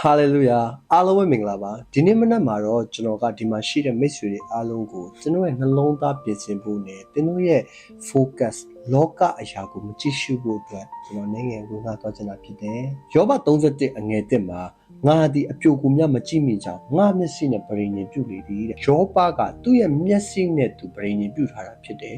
Hallelujah အားလုံးပဲမင်္ဂလာပါဒီနေ့မနက်မှာတော့ကျွန်တော်ကဒီမှာရှိတဲ့မိတ်ဆွေတွေအားလုံးကိုကျွန်တော်ရဲ့နှလုံးသားပြင်ဆင်ဖို့နဲ့ကျွန်တော်ရဲ့ focus လောကအရာကိုမကြည့်ရှုဖို့အတွက်ကျွန်တော်နိုင်ငံဝင်လာတော့ကျွန်တော်ဖြစ်တယ်ယောဘ31အငယ်1မှာငါသည်အပြိုကိုမြတ်မကြည့်မိကြောင်းငါမျက်စိနဲ့ပရိညင်ပြုလေသည်တဲ့ယောဘကသူ့ရဲ့မျက်စိနဲ့သူပရိညင်ပြုထားတာဖြစ်တယ်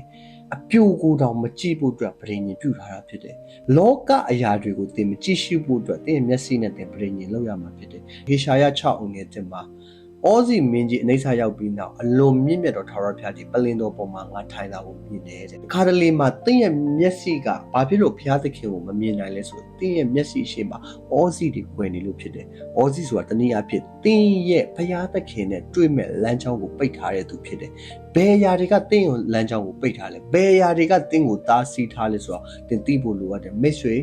အပြိုကိုတောင်မကြည့်ဖို့အတွက်ပရိညင်ပြုထားတာဖြစ်တယ်လောကအရာတွေကိုသင်မကြည့်ရှုဖို့အတွက်သင်ရဲ့မျက်စိနဲ့သင်ပရိညင်လုပ်ရမှာဖြစ်တယ်ဟေရှာယ6အငယ်1မှာဩဇီမင်းကြီးအနိစ္စရောက်ပြီးနောက်အလွန်မြင့်မြတ်တော်ထာဝရဘုရားဒီပလင်တော်ပေါ်မှာငါထိုင်လာဖို့မြင်တယ်တဲ့ခါတလေမှာသင်ရဲ့မျက်စိကဘာဖြစ်လို့ဘုရားသခင်ကိုမမြင်နိုင်လဲဆိုတော့သင်ရဲ့မျက်စိရှိမှာဩဇီတွေဝင်နေလို့ဖြစ်တယ်ဩဇီဆိုတာတနည်းအားဖြင့်သင်ရဲ့ဘုရားသခင်နဲ့တွေ့မဲ့လမ်းကြောင်းကိုပိတ်ထားတဲ့သူဖြစ်တယ်ဘယ်အရာတွေကသင်ကိုလမ်းကြောင်းကိုပိတ်ထားလဲဘယ်အရာတွေကသင်ကိုတားဆီးထားလဲဆိုတော့သင်သိဖို့လိုအပ်တယ်မိတ်ဆွေ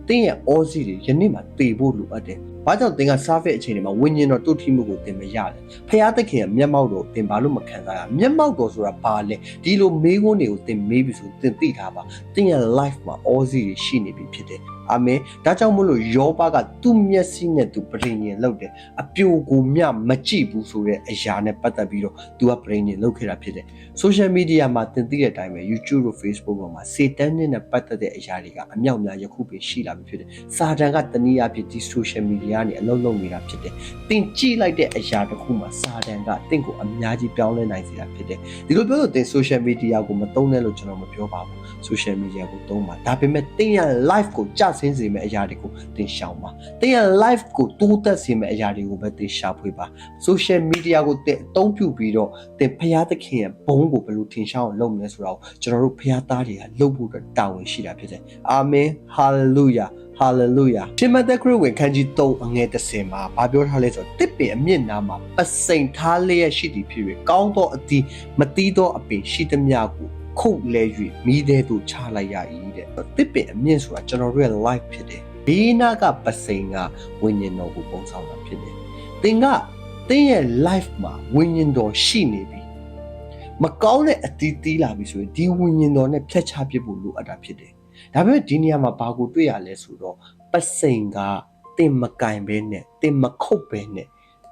သင်ရဲ့ဩဇီတွေယနေ့မှသိဖို့လိုအပ်တယ်ဘာကြောင့်သင်ကစားဖက်အချိန်တွေမှာဝိညာဉ်တော်တုတ်ထိမှုကိုသင်မရလဲဖခင်သခင်ရဲ့မျက်မှောက်တော်သင်ဘာလို့မခံစားရမျက်မှောက်တော်ဆိုတာဘာလဲဒီလိုမေးခွန်းတွေကိုသင်မေးပြီဆိုသင်သိထားပါသင်ရဲ့ life မှာဩဇီတွေရှိနေပြီဖြစ်တယ်အာမင်ဒါကြောင့်မို့လို့ယောဘကသူ့မျက်စိနဲ့သူပရိညင်လုပ်တယ်အပြိုကိုမြမကြည့်ဘူးဆိုတဲ့အရာနဲ့ပတ်သက်ပြီးတော့သူကပရိညင်လုပ်ခဲ့တာဖြစ်တယ် social media မှာသင်သိတဲ့အတိုင်းပဲ YouTube တို့ Facebook ပေါ်မှာစေတန်နဲ့ပတ်သက်တဲ့အရာတွေကအမြောက်များယခုပင်ရှိလာပြီဖြစ်တယ်စာတန်ကတနည်းအားဖြင့်ဒီ social media ကနေအလုံးလုံးနေတာဖြစ်တယ်သင်ကြည့်လိုက်တဲ့အရာတစ်ခုမှာစာတန်ကသင်ကိုအများကြီးပြောင်းလဲနိုင်စေတာဖြစ်တယ်ဒီလိုပြောလို့သင် social media ကိုမသုံးနဲ့လို့ကျွန်တော်မပြောပါဘူး social media ကိုသုံးပါဒါပေမဲ့သင်ရဲ့ life ကိုကြဆင်းစေမယ့်အရာတွေကိုသင်ရှောင်ပါသင်ရဲ့ life ကိုတိုးတက်စေမယ့်အရာတွေကိုပဲသင်ရှာဖွေပါ social media ကိုသင်အသုံးပြုပြီးတော့သင်ဖျားသခင်ရဲ့ဘုန်းကိုဘယ်လိုထင်ရှားအောင်လုပ်မလဲဆိုတော့ကျွန်တော်တို့ဖျားသားတွေကလုပ်ဖို့အတွက်တာဝန်ရှိတာဖြစ်တယ်အာမင် hallelujah hallelujah ရှင်မသက်ခရစ်ဝင်ခန်းကြီး3အငယ်30မှာဘာပြောထားလဲဆိုတော့တစ်ပင်အမြင့်နာမှာပစိန်ထားလျက်ရှိသည်ဖြစ်၍ကောင်းသောအသီးမသီးသောအပင်ရှိသမျှကိုခုတ်လဲ၍မိသေးသို့ချလိုက်ရ၏တဲ့တစ်ပင်အမြင့်ဆိုတာကျွန်တော်တို့ရဲ့ life ဖြစ်တယ်ဘေးနာကပစိန်ကဝိညာဉ်တော်ကိုပုံဆောင်တာဖြစ်တယ်သင်ရဲ့ life မှာဝိညာဉ်တော်ရှိနေပြီမကောင်းတဲ့အသီးသီးလာပြီဆိုရင်ဒီဝိညာဉ်တော်နဲ့ဖြတ်ချပစ်ဖို့လိုအပ်တာဖြစ်တယ်ဒါပေမဲ့ဒီနေရာမှာဘာကိုတွေ့ရလဲဆိုတော့ပစိန်ကသင်မကင်ဘဲနဲ့သင်မခုတ်ဘဲနဲ့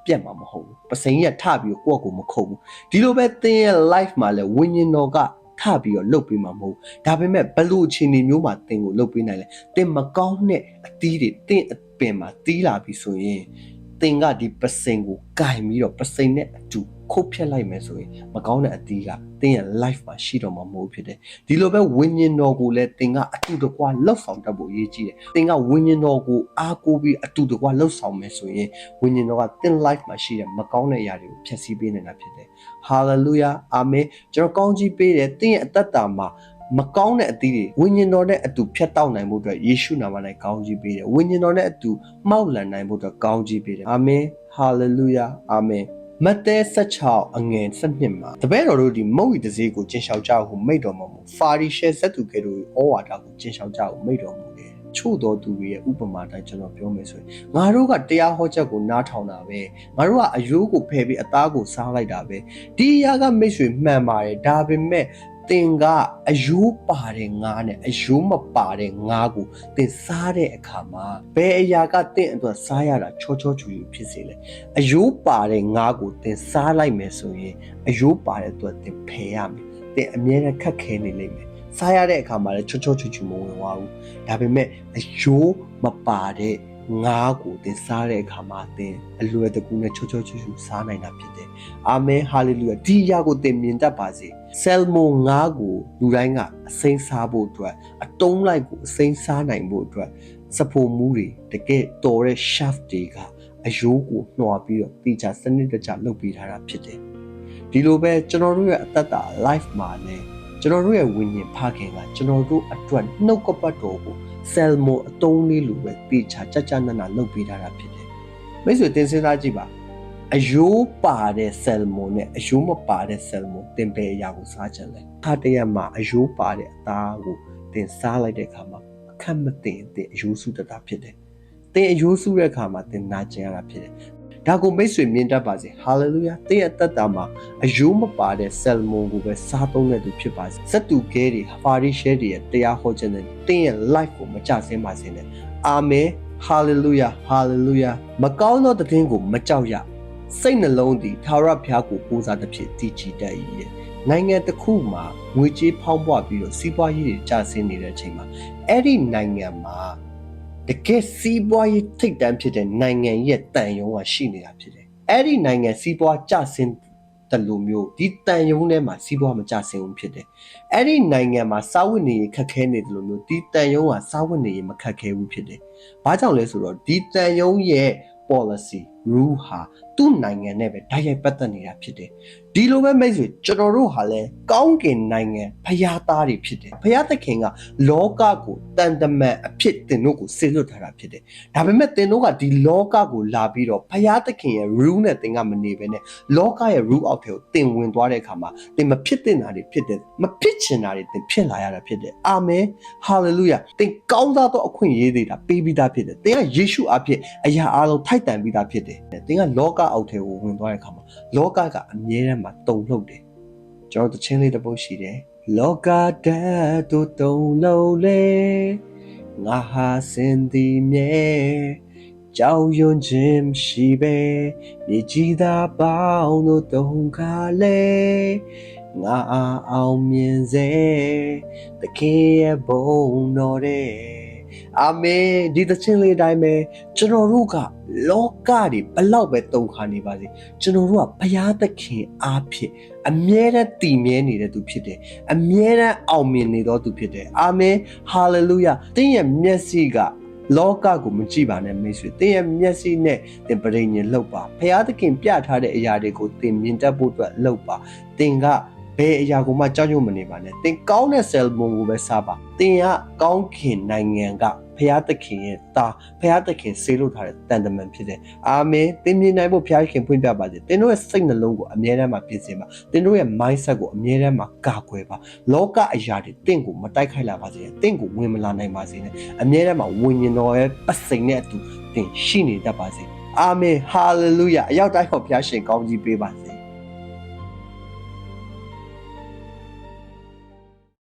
ပြတ်မှာမဟုတ်ဘူးပစိန်ကြီးကထပြီးကိုယ့်ကိုမခုတ်ဘူးဒီလိုပဲသင်ရဲ့ life မှာလဲဝိညာဉ်တော်ကထပြီးတော့လှုပ်ပေးမှာမဟုတ်ဒါပေမဲ့ဘလို့အခြေအနေမျိုးမှာသင်ကိုလှုပ်ပေးနိုင်လဲသင်မကောင်းတဲ့အသီးတွေသင်အပင်မှာတီးလာပြီဆိုရင်သင်ကဒီပစိန်ကိုကင်ပြီးတော့ပစိန်နဲ့အတူခုတ်ဖြတ်လိုက်မယ်ဆိုရင်မကောင်းတဲ့အသီးကသင်ရဲ့ life မှာရှိတော့မှာမဟုတ်ဖြစ်တယ်ဒီလိုပဲဝိညာဉ်တော်ကိုလည်းသင်ကအတူတကွလှုပ်ဆောင်တတ်ဖို့အရေးကြီးတယ်သင်ကဝိညာဉ်တော်ကိုအားကိုးပြီးအတူတကွလှုပ်ဆောင်မယ်ဆိုရင်ဝိညာဉ်တော်ကသင် life မှာရှိတဲ့မကောင်းတဲ့အရာတွေကိုဖျက်ဆီးပေးနေတာဖြစ်တယ် hallelujah amen ကျွန်တော်ကောင်းကြီးပေးတယ်သင်ရဲ့အသက်တာမှာမကောင်းတဲ့အသီးတွေဝိညာဉ်တော်နဲ့အတူဖြတ်တောက်နိုင်ဖို့အတွက်ယေရှုနာမ၌ကောင်းကြီးပေးတယ်ဝိညာဉ်တော်နဲ့အတူမှောက်လန်နိုင်ဖို့အတွက်ကောင်းကြီးပေးတယ်အာမင်ဟာလေလုယာအာမင်မဿဲ16အငယ်7မှာတပည့်တော်တို့ဒီမုတ်ဤတစေကိုကျင့်လျှောက်ကြဟုမိန့်တော်မူဖာရိရှဲဇက်သူကဲတို့ဩဝါဒကိုကျင့်လျှောက်ကြဟုမိန့်တော်မူတယ်ချို့တော်သူတွေရဲ့ဥပမာတိုင်းကျွန်တော်ပြောမယ်ဆိုရင်ငါတို့ကတရားဟောချက်ကိုနားထောင်တာပဲငါတို့ကအယိုးကိုဖယ်ပြီးအသားကိုစားလိုက်တာပဲဒီအရာကမိတ်ဆွေမှန်ပါတယ်ဒါပေမဲ့သင်ကအယိုးပါတဲ့ငါးနဲ့အယိုးမပါတဲ့ငါးကိုသင်စားတဲ့အခါမှာဘယ်အရာကသင်အတွက်စားရတာချောချောချူချူဖြစ်စေလဲအယိုးပါတဲ့ငါးကိုသင်စားလိုက်မယ်ဆိုရင်အယိုးပါတဲ့အတွက်သင်ဖယ်ရမယ်သင်အမြဲတမ်းခက်ခဲနေလိမ့်မယ်စားရတဲ့အခါမှာလည်းချောချောချူချူမဝင်သွားဘူးဒါပေမဲ့အယိုးမပါတဲ့ငါးကိုသင်စားတဲ့အခါမှာသင်အလွယ်တကူနဲ့ချောချောချူချူစားနိုင်တာဖြစ်တယ်အာမင်ဟာလေလုယာဒီအရာကိုသင်မြင်တတ်ပါစေဆယ်မွန်ငါးကိုလူတိုင်းကအစိမ်းစားဖို့အတွက်အတုံးလိုက်ကိုအစိမ်းစားနိုင်ဖို့အတွက်စဖို့မူးတွေတကယ်တော်တဲ့ chef တွေကအယိုးကိုနှွာပြီးတော့တေချာစနစ်တကျလုပ်ပေးထားတာဖြစ်တယ်ဒီလိုပဲကျွန်တော်တို့ရဲ့အသက်တာ life မှာလည်းကျွန်တော်တို့ရဲ့ဝိညာဉ်ဖခင်ကကျွန်တော်တို့အတွက်နှုတ်ကပတ်တော်ကိုဆယ်မွန်အတုံးလေးလိုပဲတေချာကြနနာလုပ်ပေးထားတာဖြစ်တယ်မိတ်ဆွေသင်စဉ်းစားကြည့်ပါအယိုးပါတဲ့ဆယ်မွန်နဲ့အယိုးမပါတဲ့ဆယ်မွန်သင်ပဲအရာကိုစားချင်လဲခါတရက်မှာအယိုးပါတဲ့အသားကိုသင်စားလိုက်တဲ့အခါမှာအခက်မတင်သင်အယိုးစုတတာဖြစ်တယ်သင်အယိုးစုတဲ့အခါမှာသင်နာကျင်ရတာဖြစ်တယ်ဒါကိုမိတ်ဆွေမြင်တတ်ပါစေဟာလေလုယာသင်ရဲ့အသက်တာမှာအယိုးမပါတဲ့ဆယ်မွန်ကိုပဲစားသုံးတဲ့သူဖြစ်ပါစေဇက်တူကဲတွေဖာရိရှဲတွေရဲ့တရားဟောခြင်းနဲ့သင်ရဲ့ life ကိုမကြဆင်းပါစေနဲ့အာမင် ဟာလေလုယာဟာလေလုယာမကောင်းသောသတင်းကိုမကြောက်ရစိတ်နှလုံးသည်ထာဝရဘုရားကိုကိုးစားသဖြင့်တည်ကြည်တတ်၏နိုင်ငံတစ်ခုမှာငွေကြေးဖောင်းပွားပြီးတော့စီးပွားရေးတွေကျဆင်းနေတဲ့အချိန်မှာအဲ့ဒီနိုင်ငံမှာတကယ်စီးပွားရေးထိပ်တန်းဖြစ်တဲ့နိုင်ငံရဲ့တန်ရုံးကရှိနေတာဖြစ်တယ်အဲ့ဒီနိုင်ငံစီးပွားကျဆင်းတလူမျိုးဒီတန်ရုံးထဲမှာစီးပွားမကျဆင်းဘူးဖြစ်တယ်အဲ့ဒီနိုင်ငံမှာစားဝတ်နေရေးခက်ခဲနေတယ်လို့မျိုးဒီတန်ရုံးကစားဝတ်နေရေးမခက်ခဲဘူးဖြစ်တယ်ဘာကြောင့်လဲဆိုတော့ဒီတန်ရုံးရဲ့ policy rule ဟာသူ့နိုင်ငံနဲ့ပဲတိုက်ရိုက်ပတ်သက်နေတာဖြစ်တယ်ဒီလိုပဲမိတ်ဆွေကျွန်တော်တို့ဟာလဲကောင်းကင်နိုင်ငံဖျားသားတွေဖြစ်တယ်ဖျားသခင်ကလောကကိုတန်တမန်အဖြစ်တင်တို့ကိုစေလွတ်ထားတာဖြစ်တယ်ဒါပေမဲ့တင်တို့ကဒီလောကကိုလာပြီးတော့ဖျားသခင်ရဲ့ rule နဲ့တင်ကမနေဘဲနဲ့လောကရဲ့ rule အောက်ထဲကိုတင်ဝင်သွားတဲ့အခါမှာတင်မဖြစ်တင်တာတွေဖြစ်တယ်မဖြစ်ချင်တာတွေတင်ဖြစ်လာရတာဖြစ်တယ်အာမင်ဟာလေလုယာတင်ကောင်းသောအခွင့်အရေးတွေဒါပေးပြီးသားဖြစ်တယ်တင်ကယေရှုအဖြစ်အရာအားလုံးထိုက်တန်ပြီးသားဖြစ်တယ်တင်ကလောကအောက်ထဲကိုဝင်သွားတဲ့အခါမှာလောကကအမြဲတမ်းမှာတုံ့လှုပ်တယ်ကျွန်တော်တခြင်းလေးတစ်ပုဒ်ရှိတယ်လောကဓာတ်တို့တုံ့လှုပ်လေငါဟာစင်သည်မြဲကြောက်ရွံ့ခြင်းရှိပဲမြေကြီးသားပေါင်းတို့တုံခါလေငါအောင်မြင်စေသခင်ရဲ့ဘုန်းတော်တဲ့အာမင်ဒီသခြင်းလေးတိုင်းပဲကျွန်တော်တို့ကလောကတွေဘလောက်ပဲတုံခါနေပါစေကျွန်တော်တို့ကဘုရားသခင်အားဖြင့်အမြဲတမ်းတည်မြဲနေတဲ့သူဖြစ်တယ်အမြဲတမ်းအောင်မြင်နေသောသူဖြစ်တယ်အာမင်ဟာလေလုယာသင်ရဲ့မျက်စိကလောကကိုမကြည့်ပါနဲ့မိတ်ဆွေသင်ရဲ့မျက်စိနဲ့သင်ပရိညင်လှုပ်ပါဘုရားသခင်ပြထားတဲ့အရာတွေကိုသင်မြင်တတ်ဖို့အတွက်လှုပ်ပါသင်ကဘယ်အရာကိုမှကြောက်ရွံ့မနေပါနဲ့သင်ကောင်းတဲ့ဆယ်မွန်ကိုပဲစားပါသင်ကကောင်းခင်နိုင်ငံကဘုရားသခင်ရဲ့သားဘုရားသခင်ဆေးလို့ထားတဲ့တန်တမန်ဖြစ်တယ်အာမင်သင်မြင်နိုင်ဖို့ဘုရားခင်ဖွင့်ပြပါစေသင်တို့ရဲ့စိတ်နှလုံးကိုအမြဲတမ်းမှာပြင်ဆင်ပါသင်တို့ရဲ့ mindset ကိုအမြဲတမ်းမှာကာကွယ်ပါလောကအရာတွေသင်ကိုမတိုက်ခိုက်လာပါစေနဲ့သင်ကိုဝင်မလာနိုင်ပါစေနဲ့အမြဲတမ်းမှာဝိညာဉ်တော်ရဲ့ပတ်စိန်နဲ့အတူသင်ရှိနေတတ်ပါစေအာမင်ဟာလေလုယာအရောက်တိုင်းဟောဘုရားရှင်ကောင်းကြီးပေးပါစေ